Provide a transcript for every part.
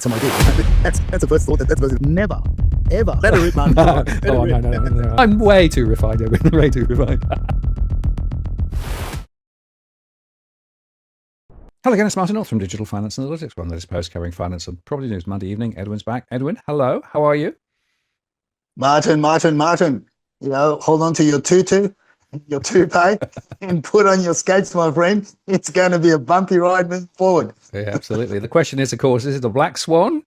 some idea. That's the first thought. That's never, ever let her rip, man. Oh, no. I'm way too refined, Edwin. Way too refined. Hello again, it's Martin North from Digital Finance Analytics, one that is post covering finance and property news Monday evening. Edwin's back. Edwin, hello. How are you? Martin. You know, hold on to your tutu, your toupee, and put on your skates, my friend. It's going to be a bumpy ride moving forward. Yeah, absolutely. The question is, of course, is it a black swan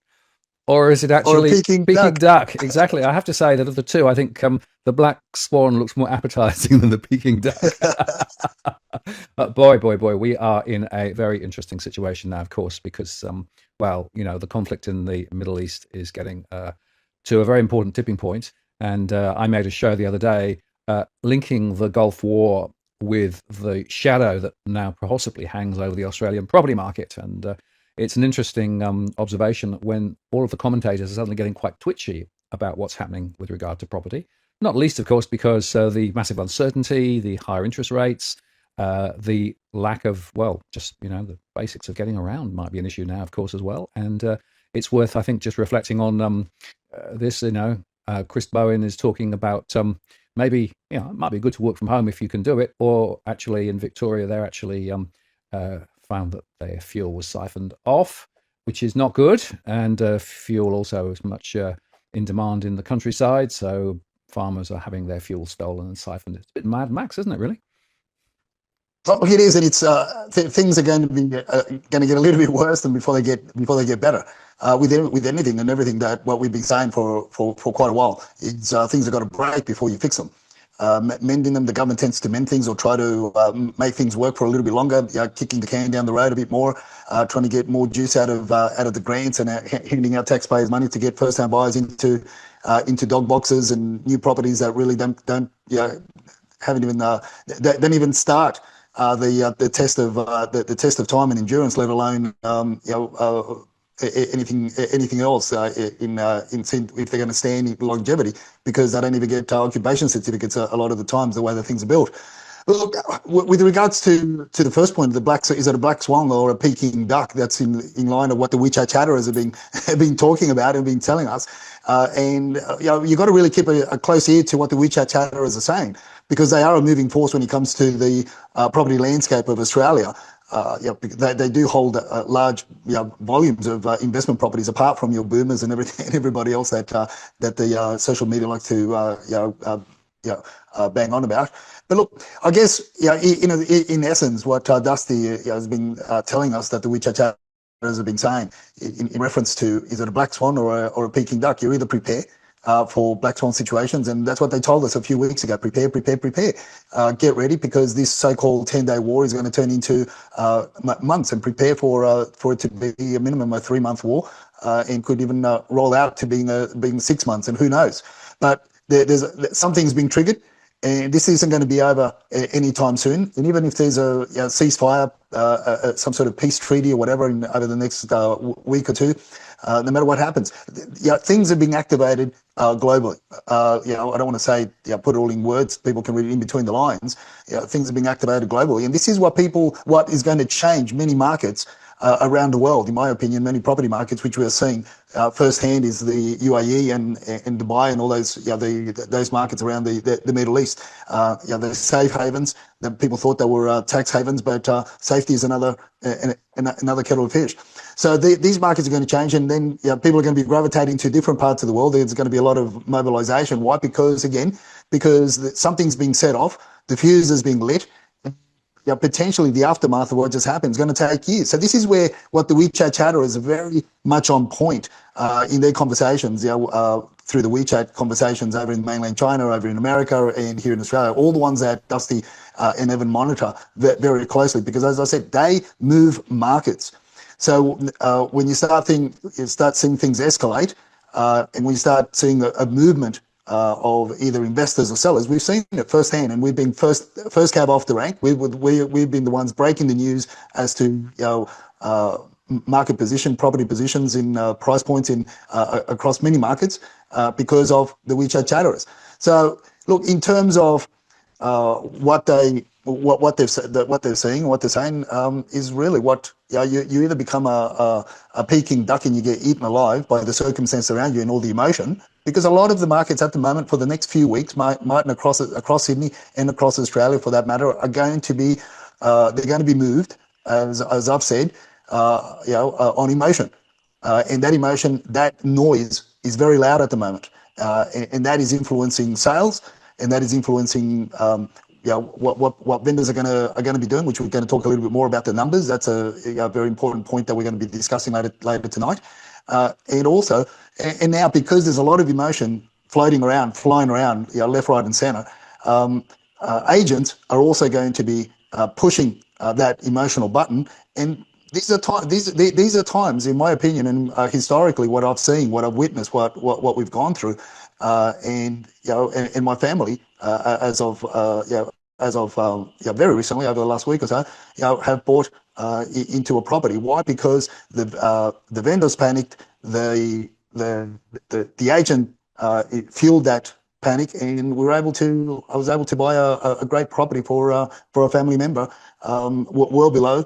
or is it Or a actually Peking duck? Exactly. I have to say that of the two, I think the black swan looks more appetizing than the Peking duck. But boy, we are in a very interesting situation now, of course, because, well, you know, the conflict in the Middle East is getting to a very important tipping point. And I made a show the other day linking the Gulf War with the shadow that now possibly hangs over the Australian property market. And it's an interesting observation when all of the commentators are suddenly getting quite twitchy about what's happening with regard to property. Not least, of course, because the massive uncertainty, the higher interest rates, the lack of, well, just, you know, the basics of getting around might be an issue now, of course, as well. And it's worth, I think, just reflecting on this. You know, Chris Bowen is talking about maybe, you know, it might be good to work from home if you can do it, or actually in Victoria, they're actually found that their fuel was siphoned off, which is not good. And fuel also is much in demand in the countryside. So farmers are having their fuel stolen and siphoned. It's a bit Mad Max, isn't it, really? Well, it is, and it's things are going to be going to get a little bit worse than before they get better. With anything and everything that what we've been saying for quite a while is things have got to break before you fix them. Mending them, the government tends to mend things or try to make things work for a little bit longer, kicking the can down the road a bit more, trying to get more juice out of the grants and handing out taxpayers' money to get first-time buyers into dog boxes and new properties that really don't haven't even don't even start the test of the test of time and endurance, let alone anything else in if they're going to stand in longevity, because they don't even get occupation certificates a lot of the times the way the things are built. Look, with regards to the first point, is it a black swan or a Peking duck? That's in line of what the Wechat Chatterers have been talking about and been telling us. And you've got to really keep a close ear to what the Wechat Chatterers are saying, because they are a moving force when it comes to the property landscape of Australia. They do hold large volumes of investment properties, apart from your boomers and everybody else that the social media like to bang on about. But look, I guess in essence, what Dusty has been telling us that the Wechat Chatterers have been saying in reference to, is it a black swan or a Peking duck? You either prepare for black swan situations, and that's what they told us a few weeks ago. Prepare. Get ready, because this so-called 10-day war is going to turn into months, and prepare for it to be a minimum of 3-month war, and could even roll out to being 6 months, and who knows. But there's something's been triggered, and this isn't going to be over anytime soon. And even if there's a ceasefire, some sort of peace treaty or whatever over the next week or two, no matter what happens, things are being activated globally. I don't want to say put it all in words. People can read it in between the lines. Things are being activated globally, and this is what is going to change many markets around the world. In my opinion, many property markets, which we are seeing firsthand, is the UAE and Dubai and all those those markets around the Middle East. The safe havens that people thought they were tax havens, but safety is another kettle of fish. So these markets are going to change, and then people are going to be gravitating to different parts of the world. There's going to be a lot of mobilization. Why? Because something's being set off, the fuse is being lit. Potentially the aftermath of what just happened is going to take years. So this is where what the Wechat Chatterers are very much on point in their conversations, through the WeChat conversations over in mainland China, over in America, and here in Australia, all the ones that Dusty and Evan monitor very closely, because, as I said, they move markets. So when you start seeing things escalate, and when you start seeing a movement of either investors or sellers, we've seen it firsthand, and we've been first cab off the rank. We've been the ones breaking the news as to market position, property positions in price points in across many markets because of the Wechat Chatterers. So look, in terms of what they what they're seeing, what they're saying is really what you either become a Peking duck and you get eaten alive by the circumstance around you and all the emotion. Because a lot of the markets at the moment, for the next few weeks, Martin, across Sydney and across Australia for that matter, are going to be they're going to be moved, as I've said, on emotion. And that emotion, that noise is very loud at the moment, and that is influencing sales, and that is influencing what vendors are going to be doing, which we're going to talk a little bit more about the numbers. That's a very important point that we're going to be discussing later tonight. And also, and now because there's a lot of emotion floating around, flying around, left, right, and centre, agents are also going to be pushing that emotional button. And these are times, in my opinion, and historically, what I've seen, what I've witnessed, what we've gone through, and my family, as of very recently, over the last week or so, have bought into a property. Why? Because the vendors panicked, the agent fueled that panic, and I was able to buy a great property for a family member, well below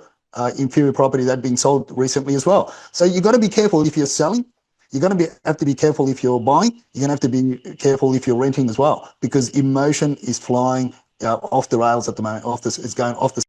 inferior property that being sold recently as well. So you've got to be careful if you're selling. You're going to have to be careful if you're buying. You're going to have to be careful if you're renting as well, because emotion is flying off the rails at the moment. It's going off the